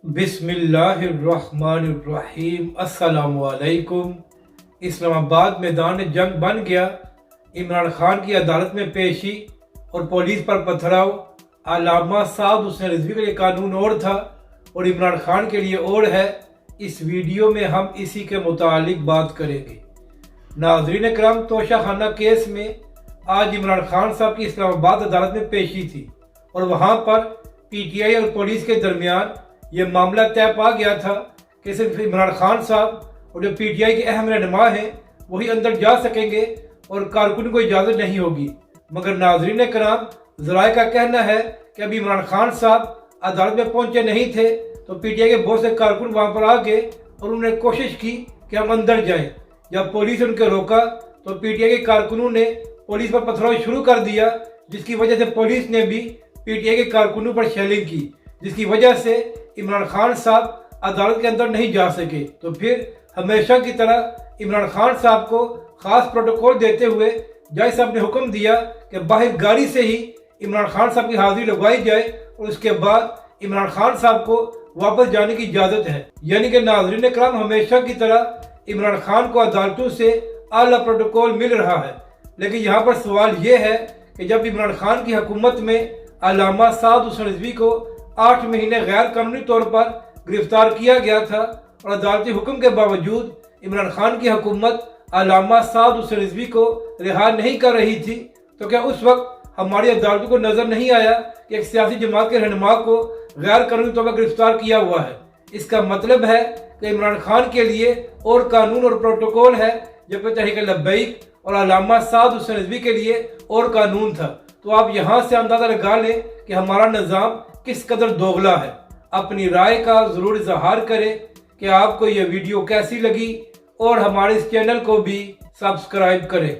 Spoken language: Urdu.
بسم اللہ الرحمن الرحیم۔ السلام علیکم۔ اسلام آباد میدان جنگ بن گیا۔ عمران خان کی عدالت میں پیشی اور پولیس پر پتھراؤ۔ علامہ سعد حسین رضوی کے لیے قانون اور تھا اور عمران خان کے لیے اور ہے۔ اس ویڈیو میں ہم اسی کے متعلق بات کریں گے۔ ناظرین کرام، توشہ خانہ کیس میں آج عمران خان صاحب کی اسلام آباد عدالت میں پیشی تھی اور وہاں پر پی ٹی آئی اور پولیس کے درمیان یہ معاملہ طے پا گیا تھا کہ صرف عمران خان صاحب اور جو پی ٹی آئی کے اہم رہنما ہیں وہی اندر جا سکیں گے اور کارکن کو اجازت نہیں ہوگی۔ مگر ناظرین کرام، ذرائع کا کہنا ہے کہ ابھی عمران خان صاحب عدالت میں پہنچے نہیں تھے تو پی ٹی آئی کے بہت سے کارکن وہاں پر آ گئے اور انہوں نے کوشش کی کہ ہم اندر جائیں۔ جب پولیس ان کو روکا تو پی ٹی آئی کے کارکنوں نے پولیس پر پتھراؤ شروع کر دیا، جس کی وجہ سے پولیس نے بھی پی ٹی آئی کے کارکنوں پر شیلنگ کی، جس کی وجہ سے عمران خان صاحب عدالت کے اندر نہیں جا سکے۔ تو پھر ہمیشہ کی طرح عمران خان صاحب کو خاص پروٹوکول دیتے ہوئے جج صاحب نے حکم دیا کہ باہر گاڑی سے ہی عمران خان صاحب کی حاضری لگوائی جائے اور اس کے بعد عمران خان صاحب کو واپس جانے کی اجازت ہے۔ یعنی کہ ناظرین کرام، ہمیشہ کی طرح عمران خان کو عدالتوں سے اعلیٰ پروٹوکول مل رہا ہے۔ لیکن یہاں پر سوال یہ ہے کہ جب عمران خان کی حکومت میں علامہ سعد حسین رضوی کو 8 مہینے غیر قانونی طور پر گرفتار کیا گیا تھا اور عدالتی حکم کے باوجود عمران خان کی حکومت علامہ سعد حسین رضوی کو رہا نہیں کر رہی تھی، تو کیا اس وقت ہماری عدالتوں کو نظر نہیں آیا کہ ایک سیاسی جماعت کے رہنما کو غیر قانونی طور پر گرفتار کیا ہوا ہے؟ اس کا مطلب ہے کہ عمران خان کے لیے اور قانون اور پروٹوکول ہے، جبکہ تحریک لبیک اور علامہ سعد حسین رضوی کے لیے اور قانون تھا۔ تو آپ یہاں سے اندازہ لگا لیں کہ ہمارا نظام کس قدر دوغلا ہے۔ اپنی رائے کا ضرور اظہار کریں کہ آپ کو یہ ویڈیو کیسی لگی اور ہمارے اس چینل کو بھی سبسکرائب کریں۔